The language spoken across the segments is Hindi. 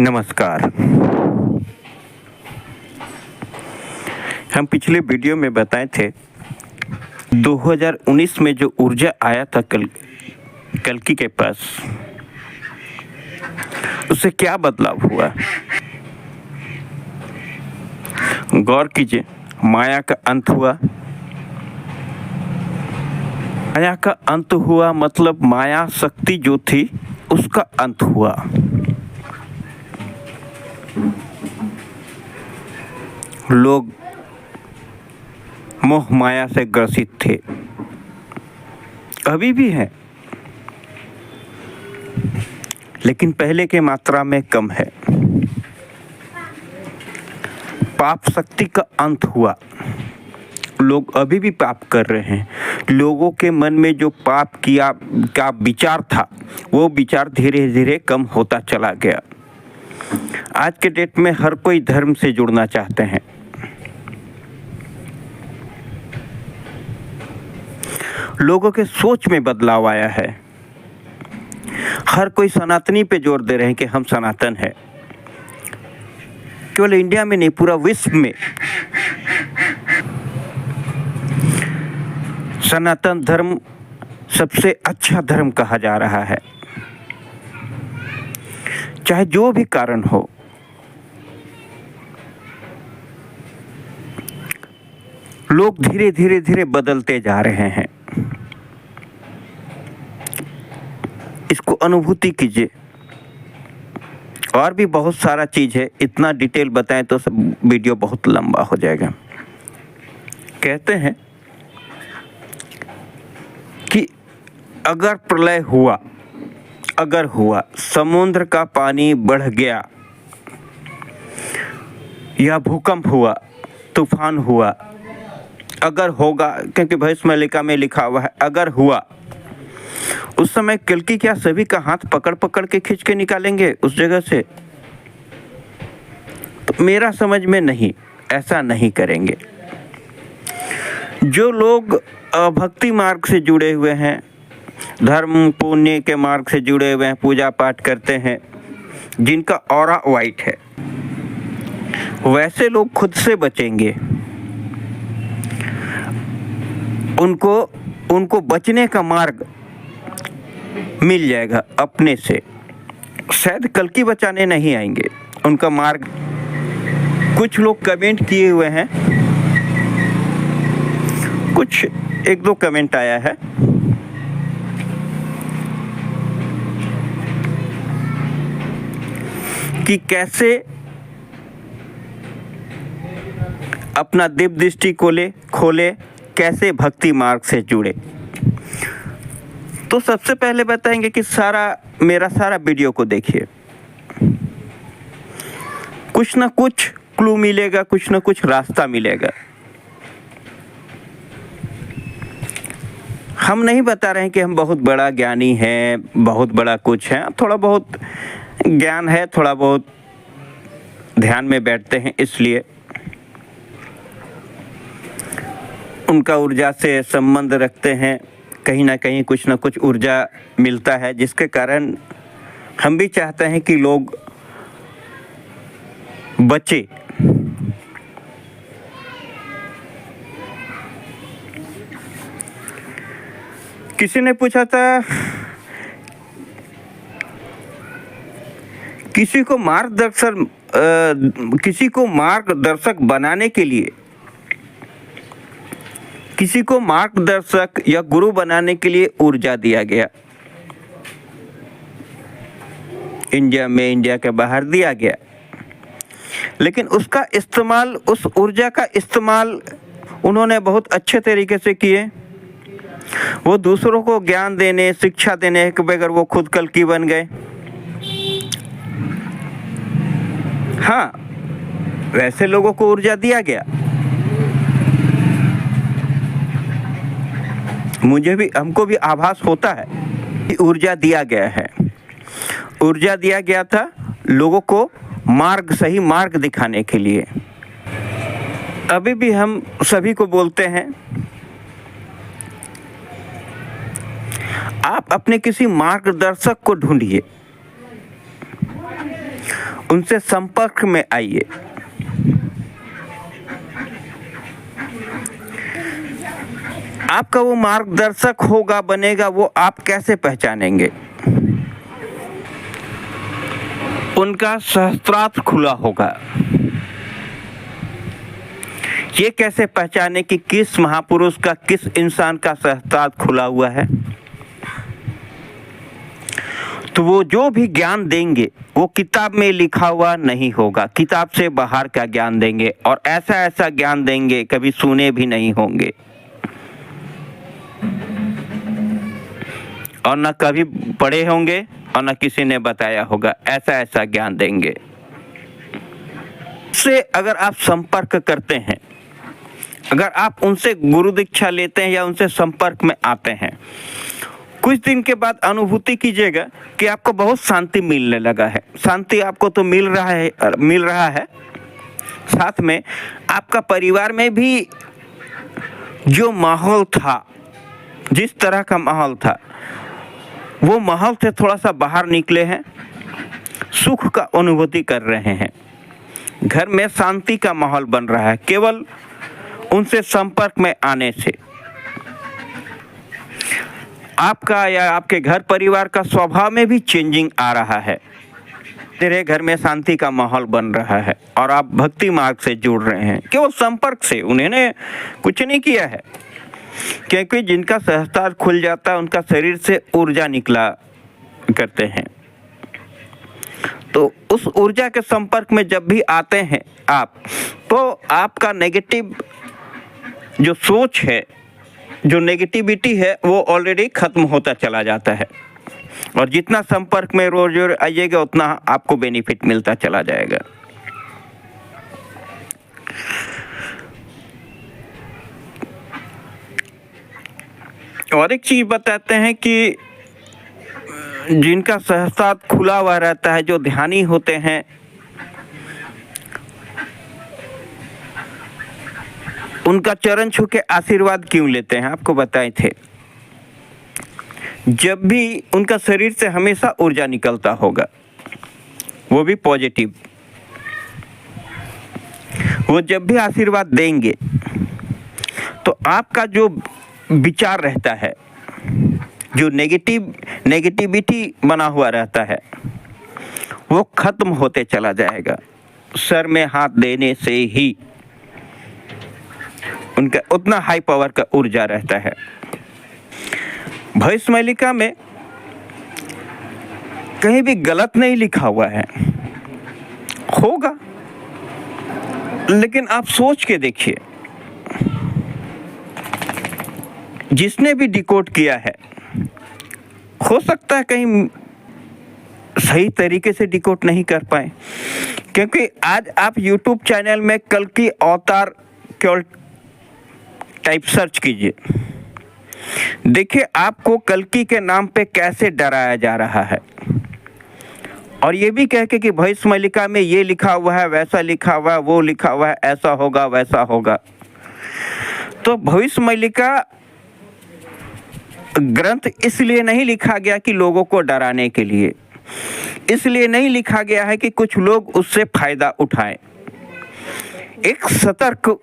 नमस्कार। हम पिछले वीडियो में बताए थे 2019 में जो ऊर्जा आया था कल्कि के पास, उससे क्या बदलाव हुआ। गौर कीजिए, माया का अंत हुआ। माया का अंत हुआ मतलब माया शक्ति जो थी उसका अंत हुआ। लोग मोह माया से ग्रसित थे, अभी भी हैं, लेकिन पहले के मात्रा में कम है। पाप शक्ति का अंत हुआ। लोग अभी भी पाप कर रहे हैं। लोगों के मन में जो पाप किया का विचार था, वो विचार धीरे धीरे कम होता चला गया। आज के डेट में हर कोई धर्म से जुड़ना चाहते हैं। लोगों के सोच में बदलाव आया है। हर कोई सनातनी पे जोर दे रहे हैं कि हम सनातन हैं। केवल इंडिया में नहीं, पूरा विश्व में सनातन धर्म सबसे अच्छा धर्म कहा जा रहा है। चाहे जो भी कारण हो, लोग धीरे धीरे बदलते जा रहे हैं। इसको अनुभूति कीजिए। और भी बहुत सारा चीज है, इतना डिटेल बताएं तो सब वीडियो बहुत लंबा हो जाएगा। कहते हैं कि अगर प्रलय हुआ, समुद्र का पानी बढ़ गया, या भूकंप हुआ, तूफान हुआ, अगर होगा, क्योंकि भविष्य मालिका में लिखा हुआ है अगर हुआ, उस समय कल्कि क्या सभी का हाथ पकड़ पकड़ के खींच के निकालेंगे उस जगह से? तो मेरा समझ में नहीं, ऐसा नहीं करेंगे। जो लोग भक्ति मार्ग से जुड़े हुए हैं, धर्म पुण्य के मार्ग से जुड़े हुए हैं, पूजा पाठ करते हैं, जिनका ऑरा वाइट है, वैसे लोग खुद से बचेंगे। उनको बचने का मार्ग मिल जाएगा अपने से। शायद कल्कि बचाने नहीं आएंगे, उनका मार्ग। कुछ लोग कमेंट किए हुए हैं, कुछ एक दो कमेंट आया है कि कैसे अपना दिव्य दृष्टि खोले, कैसे भक्ति मार्ग से जुड़े। तो सबसे पहले बताएंगे कि मेरा सारा वीडियो को देखिए। कुछ ना कुछ क्लू मिलेगा, कुछ ना कुछ रास्ता मिलेगा। हम नहीं बता रहे हैं कि हम बहुत बड़ा ज्ञानी हैं, बहुत बड़ा कुछ है। थोड़ा बहुत ज्ञान है, थोड़ा बहुत ध्यान में बैठते हैं, इसलिए उनका ऊर्जा से संबंध रखते हैं। कहीं ना कहीं कुछ ना कुछ ऊर्जा मिलता है, जिसके कारण हम भी चाहते हैं कि लोग बचे। किसी ने पूछा था, किसी को मार्गदर्शक बनाने के लिए, किसी को मार्गदर्शक या गुरु बनाने के लिए ऊर्जा दिया गया। इंडिया में, इंडिया के बाहर दिया गया, लेकिन उसका इस्तेमाल, उस ऊर्जा का इस्तेमाल उन्होंने बहुत अच्छे तरीके से किए। वो दूसरों को ज्ञान देने, शिक्षा देने के बगैर वो खुद कल्कि बन गए। हाँ, वैसे लोगों को ऊर्जा दिया गया। हमको भी आभास होता है कि ऊर्जा दिया गया है। ऊर्जा दिया गया था लोगों को सही मार्ग दिखाने के लिए। अभी भी हम सभी को बोलते हैं, आप अपने किसी मार्गदर्शक को ढूंढिए। उनसे संपर्क में आइए। आपका वो मार्गदर्शक होगा, बनेगा, वो आप कैसे पहचानेंगे? उनका सहस्त्रार्थ खुला होगा। ये कैसे पहचाने कि किस महापुरुष का, किस इंसान का सहस्त्रार्थ खुला हुआ है? तो वो जो भी ज्ञान देंगे वो किताब में लिखा हुआ नहीं होगा, किताब से बाहर का ज्ञान देंगे, और ऐसा ऐसा ज्ञान देंगे कभी सुने भी नहीं होंगे और न कभी पढ़े होंगे और न किसी ने बताया होगा। ऐसा ऐसा ज्ञान देंगे। से अगर आप संपर्क करते हैं, अगर आप उनसे गुरु दीक्षा लेते हैं या उनसे संपर्क में आते हैं, कुछ दिन के बाद अनुभूति कीजिएगा कि आपको बहुत शांति मिलने लगा है। शांति आपको तो मिल रहा है, साथ में आपका परिवार में भी जो माहौल था, जिस तरह का माहौल था, वो माहौल से थोड़ा सा बाहर निकले हैं, सुख का अनुभूति कर रहे हैं। घर में शांति का माहौल बन रहा है केवल उनसे संपर्क में आने से। आपका या आपके घर परिवार का स्वभाव में भी चेंजिंग आ रहा है। तेरे घर में शांति का माहौल बन रहा है और आप भक्ति मार्ग से जुड़ रहे हैं केवल संपर्क से। उन्होंने कुछ नहीं किया है, क्योंकि जिनका सहस्त्रार्थ खुल जाता है उनका शरीर से ऊर्जा निकला करते हैं। तो उस ऊर्जा के संपर्क में जब भी आते हैं आप, तो आपका नेगेटिव जो सोच है, जो नेगेटिविटी है, वो ऑलरेडी खत्म होता चला जाता है। और जितना संपर्क में रोज आइएगा उतना आपको बेनिफिट मिलता चला जाएगा। और एक चीज बताते हैं कि जिनका सहस्त्रार्थ खुला हुआ रहता है, जो ध्यानी होते हैं, उनका चरण छू के आशीर्वाद क्यों लेते हैं आपको बताए थे। जब भी उनका शरीर से हमेशा ऊर्जा निकलता होगा, वो भी पॉजिटिव, वो जब भी आशीर्वाद देंगे तो आपका जो विचार रहता है, जो नेगेटिविटी बना हुआ रहता है, वो खत्म होते चला जाएगा। सर में हाथ देने से ही उनका उतना हाई पावर का ऊर्जा रहता है। भविष्य मालिका में कहीं भी गलत नहीं लिखा हुआ है, होगा, लेकिन आप सोच के देखिए, जिसने भी डिकोड किया है, हो सकता है कहीं सही तरीके से डिकोड नहीं कर पाए। क्योंकि आज आप YouTube चैनल में कल्कि अवतार केवल टाइप सर्च कीजिए, देखिए आपको कल्कि के नाम पे कैसे डराया जा रहा है। और ये भी कह के कि भविष्य मालिका में ये लिखा हुआ है, वैसा लिखा हुआ है, वो लिखा हुआ है, ऐसा होगा, वैसा होगा। तो भविष्य मालिका ग्रंथ इसलिए नहीं लिखा गया कि लोगों को डराने के लिए, इसलिए नहीं लिखा गया है कि कुछ लोग उससे फायदा उठाएं। एक सतर्क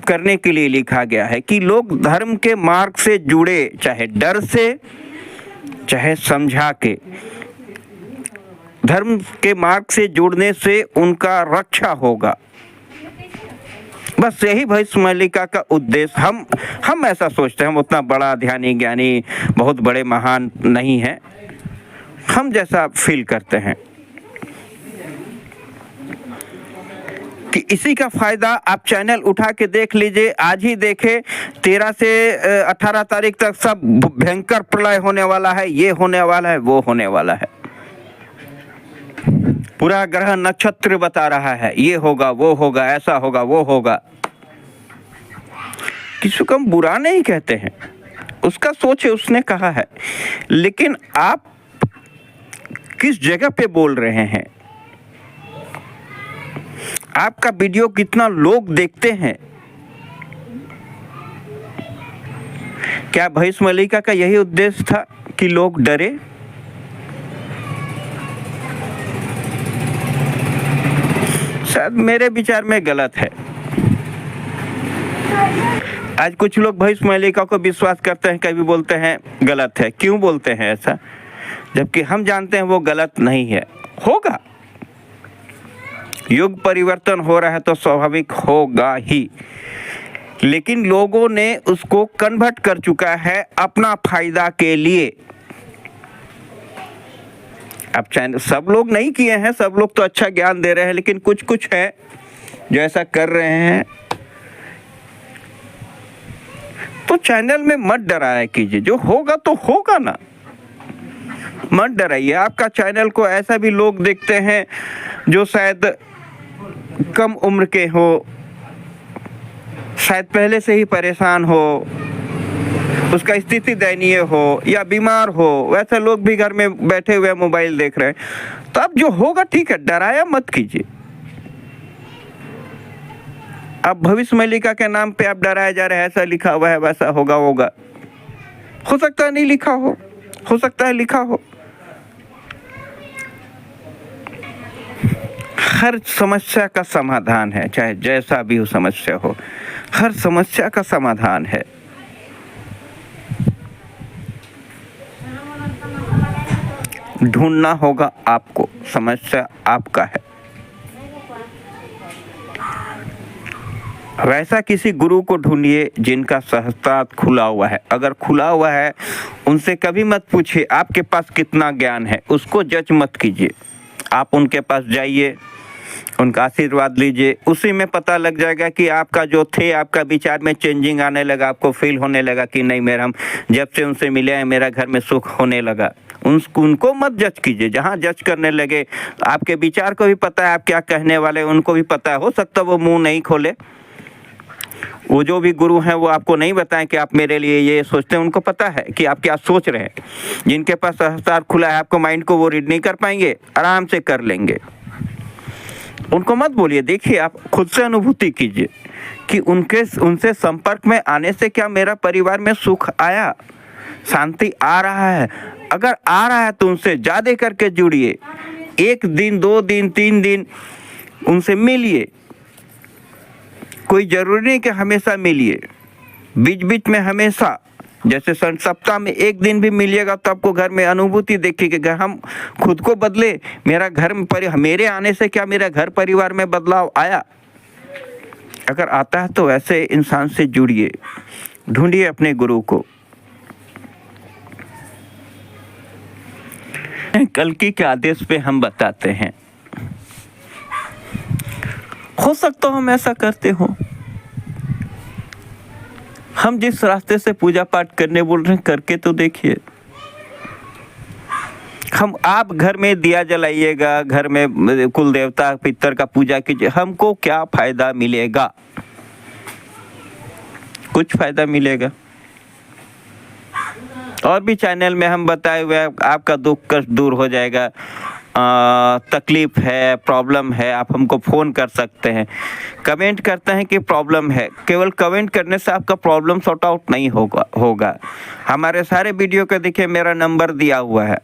करने के लिए लिखा गया है कि लोग धर्म के मार्ग से जुड़े, चाहे डर से, चाहे समझा के। धर्म के मार्ग से जुड़ने से उनका रक्षा होगा। बस यही भविष्य मालिका का उद्देश्य। हम ऐसा सोचते हैं, हम उतना बड़ा ध्यानी ज्ञानी, बहुत बड़े महान नहीं हैं, हम जैसा फील करते हैं कि इसी का फायदा आप चैनल उठा के देख लीजिए। आज ही देखे 13 से 18 तारीख तक सब भयंकर प्रलय होने वाला है, ये होने वाला है, वो होने वाला है। पूरा ग्रह नक्षत्र बता रहा है, ये होगा, वो होगा, ऐसा होगा, वो होगा। किसी को हम बुरा नहीं कहते हैं, उसका सोच है, उसने कहा है, लेकिन आप किस जगह पे बोल रहे हैं, आपका वीडियो कितना लोग देखते हैं। क्या भविष्य मालिका का यही उद्देश्य था कि लोग डरे? शायद मेरे विचार में गलत है। आज कुछ लोग भविष्य मालिका को विश्वास करते हैं, कभी बोलते हैं गलत है। क्यों बोलते हैं ऐसा, जबकि हम जानते हैं वो गलत नहीं है। होगा, युग परिवर्तन हो रहा है तो स्वाभाविक होगा ही, लेकिन लोगों ने उसको कन्वर्ट कर चुका है अपना फायदा के लिए। अब चैनल सब लोग नहीं किए हैं, सब लोग तो अच्छा ज्ञान दे रहे हैं, लेकिन कुछ कुछ है जो ऐसा कर रहे हैं। तो चैनल में मत डराया कीजिए, जो होगा तो होगा ना, मत डराइए। आपका चैनल को ऐसा भी लोग देखते हैं जो शायद कम उम्र के हो, शायद पहले से ही परेशान हो, उसका स्थिति दयनीय हो या बीमार हो, वैसे लोग भी घर में बैठे हुए मोबाइल देख रहे हैं। तो अब जो होगा ठीक है, डराया मत कीजिए। अब भविष्य मालिका के नाम पे आप डराया जा रहे हैं, ऐसा लिखा हुआ है वैसा होगा, हो सकता है नहीं लिखा हो सकता है लिखा हो। हर समस्या का समाधान है, चाहे जैसा भी हो समस्या हो, हर समस्या का समाधान है। ढूंढना होगा आपको, समस्या आपका है। वैसा किसी गुरु को ढूंढिए जिनका सहस्त्रार्थ खुला हुआ है। अगर खुला हुआ है उनसे कभी मत पूछिए आपके पास कितना ज्ञान है, उसको जज मत कीजिए। आप उनके पास जाइए, उनका आशीर्वाद लीजिए, उसी में पता लग जाएगा कि आपका जो थे, आपका विचार में चेंजिंग आने लगा, आपको फील होने लगा कि नहीं मेरा, हम जब से उनसे मिले हैं मेरा घर में सुख होने लगा। उनको मत जज कीजिए। जहाँ जज करने लगे, आपके विचार को भी पता है आप क्या कहने वाले, उनको भी पता है, हो सकता है वो मुंह नहीं खोले। वो जो भी गुरु हैं वो आपको नहीं बताएं कि आप मेरे लिए ये सोचते हैं, उनको पता है कि आप क्या सोच रहे हैं। जिनके पास सहस्त्रार्थ खुला है, आपको माइंड को वो रीड नहीं कर पाएंगे, आराम से कर लेंगे। उनको मत बोलिए, देखिए आप खुद से अनुभूति कीजिए कि उनसे संपर्क में आने से क्या मेरा परिवार में सुख आया, शांति आ रहा है। अगर आ रहा है तो उनसे ज़्यादा करके जुड़िए, 1 दिन 2 दिन 3 दिन उनसे मिलिए। कोई ज़रूरी नहीं कि हमेशा मिलिए, बीच बीच में हमेशा, जैसे सप्ताह में 1 दिन भी मिलिएगा तो आपको घर में अनुभूति देखिए कि हम खुद को बदले, मेरा घर में मेरे आने से क्या मेरा घर परिवार में बदलाव आया। अगर आता है तो ऐसे इंसान से जुड़िए, ढूंढिए अपने गुरु को। कल्कि के आदेश पे हम बताते हैं, हो सकता है हम ऐसा करते हो। हम जिस रास्ते से पूजा पाठ करने बोल रहे हैं करके तो देखिए। आप घर में दिया जलाइएगा, घर में कुल देवता पितर का पूजा कीजिए, हमको क्या फायदा मिलेगा? कुछ फायदा मिलेगा? और भी चैनल में हम बताए हुए आपका दुख कष्ट दूर हो जाएगा। तकलीफ है, प्रॉब्लम है, आप हमको फ़ोन कर सकते हैं। कमेंट करते हैं कि प्रॉब्लम है, केवल कमेंट करने से आपका प्रॉब्लम सॉर्ट आउट नहीं होगा। हमारे सारे वीडियो को देखिए, मेरा नंबर दिया हुआ है।